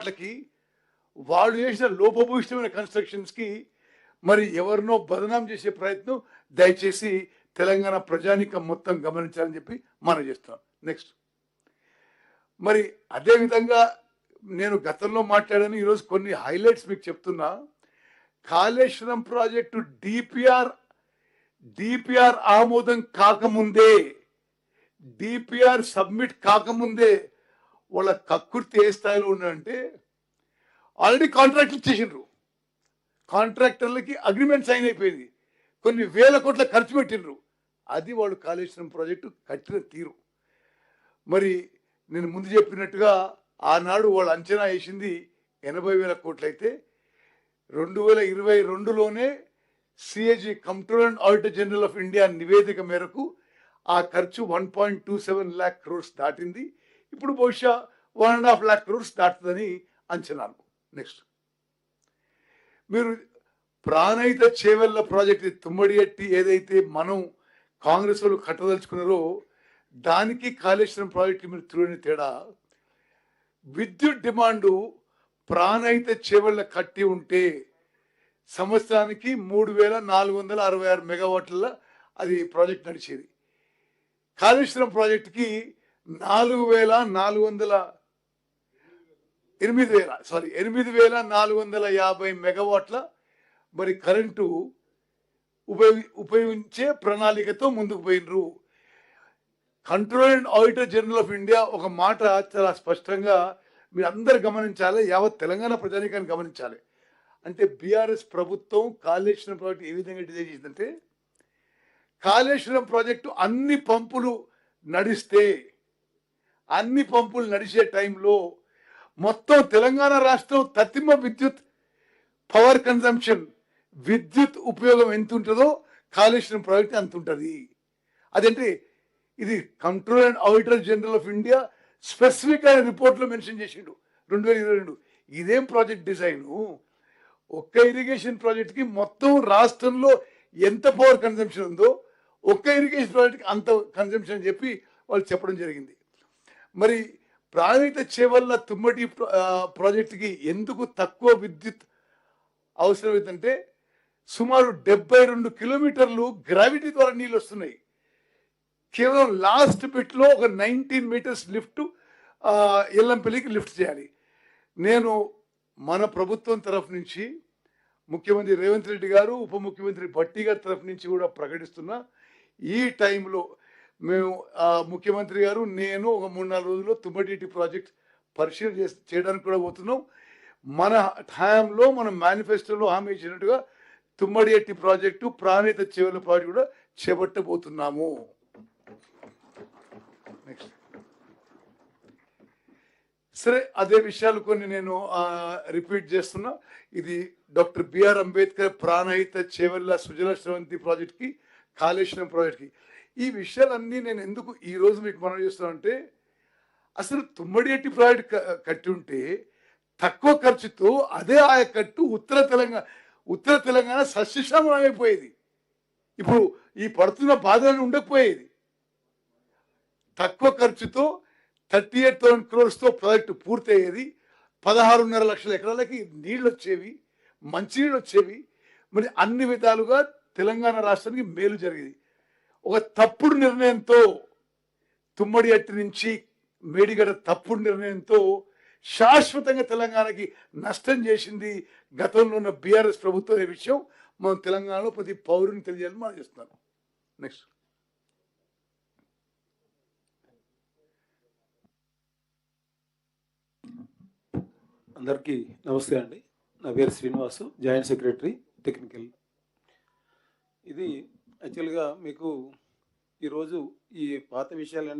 వాళ్ళకి వాళ్ళు చేసిన లోపభూయిష్టమైన కన్స్ట్రక్షన్స్‌కి మరి ఎవరినో బదనాం చేసే ప్రయత్నం దయచేసి తెలంగాణ ప్రజానీకం మొత్తం గమనించాలని చెప్పి మనవి చేస్తున్నాం. నెక్స్ట్ మరి అదే విధంగా నేను గతంలో మాట్లాడాను. ఈరోజు కొన్ని హైలైట్స్ మీకు చెప్తున్నా. కాళేశ్వరం ప్రాజెక్టు డిపిఆర్ ఆమోదం కాకముందే, డిపిఆర్ సబ్మిట్ కాకముందే వాళ్ళ కక్కుర్తి ఏ స్థాయిలో ఉందంటే ఆల్రెడీ కాంట్రాక్ట్లు ఇచ్చేసిండ్రు. కాంట్రాక్టర్లకి అగ్రిమెంట్ సైన్ అయిపోయింది. కొన్ని వేల కోట్ల ఖర్చు పెట్టిండ్రు. అది వాళ్ళు కాళేశ్వరం ప్రాజెక్టు కట్టిన తీరు. మరి నేను ముందు చెప్పినట్టుగా ఆనాడు వాళ్ళు అంచనా వేసింది 80,000 కోట్లయితే 2022లోనే CAG controller and auditor general of India నివేదిక మేరకు ఆ ఖర్చు 1.27 lakh crores దాటింది. ఇప్పుడు బహుశా 1.5 lakh crores దాటుతుందని అంచనాలు. నెక్స్ట్ మీరు ప్రాణహిత చేవెళ్ల ప్రాజెక్టు తుమ్మడి ఎట్టి ఏదైతే మనం కాంగ్రెస్ వాళ్ళు కట్టదలుచుకున్నారో దానికి కాళేశ్వరం ప్రాజెక్టు మీరు చూడని తేడా. విద్యుత్ డిమాండు ప్రాణహిత చేవెళ్ల కట్టి ఉంటే సంవత్సరానికి 3,466 మెగావాట్ల అది ప్రాజెక్ట్ నడిచేది. కాళేశ్వరం ప్రాజెక్టుకి 8,450 మెగావాట్ల మరి కరెంటు ఉపయోగించే ప్రణాళికతో ముందుకు పోయినరు. Controller and auditor general of India ఒక మాట చాలా స్పష్టంగా మీరు అందరు గమనించాలి, యావత్ తెలంగాణ ప్రజానీకాన్ని గమనించాలి. అంటే బీఆర్ఎస్ ప్రభుత్వం కాళేశ్వరం ప్రాజెక్టు ఏ విధంగా డిజైన్ చేసిందంటే, కాళేశ్వరం ప్రాజెక్టు అన్ని పంపులు నడిచే టైంలో మొత్తం తెలంగాణ రాష్ట్రం తత్తిమ పవర్ కన్జంప్షన్ విద్యుత్ ఉపయోగం ఎంత ఉంటుందో కాళేశ్వరం ప్రాజెక్టు అంత ఉంటుంది. అదంటే ఇది controller and auditor general of India specific అయిన రిపోర్ట్లో మెన్షన్ చేసిండు 2022. ఇదేం ప్రాజెక్ట్ డిజైను? ఒక్క ఇరిగేషన్ ప్రాజెక్ట్కి మొత్తం రాష్ట్రంలో ఎంత పవర్ కన్జంప్షన్ ఉందో ఒక్క ఇరిగేషన్ ప్రాజెక్ట్కి అంత కన్జంప్షన్ అని చెప్పి వాళ్ళు చెప్పడం జరిగింది. మరి ప్రాణహిత చేవెళ్ల తుమ్మటి ప్రాజెక్టుకి ఎందుకు తక్కువ విద్యుత్ అవసరమైందంటే సుమారు 72 కిలోమీటర్లు గ్రావిటీ ద్వారా నీళ్ళు వస్తున్నాయి. కేవలం లాస్ట్ బిట్లో ఒక 19 మీటర్స్ లిఫ్ట్ ఎల్లంపల్లికి లిఫ్ట్ చేయాలి. నేను మన ప్రభుత్వం తరఫు నుంచి ముఖ్యమంత్రి రేవంత్ రెడ్డి గారు, ఉప ముఖ్యమంత్రి భట్టి గారి తరఫు నుంచి కూడా ప్రకటిస్తున్నా, ఈ టైంలో మేము ముఖ్యమంత్రి గారు నేను ఒక 3-4 రోజుల్లో తుమ్మటి ప్రాజెక్ట్ పరిశీలన చేయడానికి కూడా పోతున్నాం. మన హయాంలో మనం మేనిఫెస్టోలో హామీ ఇచ్చినట్టుగా తుమ్మడి ఎట్టి ప్రాజెక్టు ప్రాణహిత చేవెళ్ల ప్రాజెక్టు కూడా చేపట్టబోతున్నాము. నెక్స్ట్ సరే, అదే విషయాలు కొన్ని నేను రిపీట్ చేస్తున్నా. ఇది డాక్టర్ బిఆర్ అంబేద్కర్ ప్రాణహిత చేవెళ్ల సుజల స్రవంతి ప్రాజెక్ట్కి, కాళేశ్వరం ప్రాజెక్ట్కి ఈ విషయాలన్నీ నేను ఎందుకు ఈరోజు మీకు మనం చేస్తున్నానంటే, అసలు తుమ్మడి ఎట్టి ప్రాజెక్ట్ కట్టి ఉంటే తక్కువ ఖర్చుతో అదే ఆయకట్టు ఉత్తర తెలంగాణ సస్యశ్యామలం అయిపోయేది. ఇప్పుడు ఈ పడుతున్న బాధలను ఉండకపోయేది. తక్కువ ఖర్చుతో 38,000 crores ప్రాజెక్టు పూర్తయ్యేది. 16.5 లక్షల ఎకరాలకి నీళ్ళు వచ్చేవి, మంచినీళ్ళు వచ్చేవి. మరి అన్ని విధాలుగా తెలంగాణ రాష్ట్రానికి మేలు జరిగేది. ఒక తప్పుడు నిర్ణయంతో తుమ్మడి అట్టి నుంచి మేడిగడ్డ తప్పుడు నిర్ణయంతో శాశ్వతంగా తెలంగాణకి నష్టం చేసింది గతంలో ఉన్న బీఆర్ఎస్ ప్రభుత్వం అనే విషయం మనం తెలంగాణలో ప్రతి పౌరుని తెలియాలని మనం చేస్తున్నాం. నెక్స్ట్ అందరికీ నమస్తే అండి. నా పేరు శ్రీనివాసు, జాయింట్ సెక్రటరీ టెక్నికల్. ఇది యాక్చువల్గా మీకు ఈరోజు ఈ పాత విషయాలన్నీ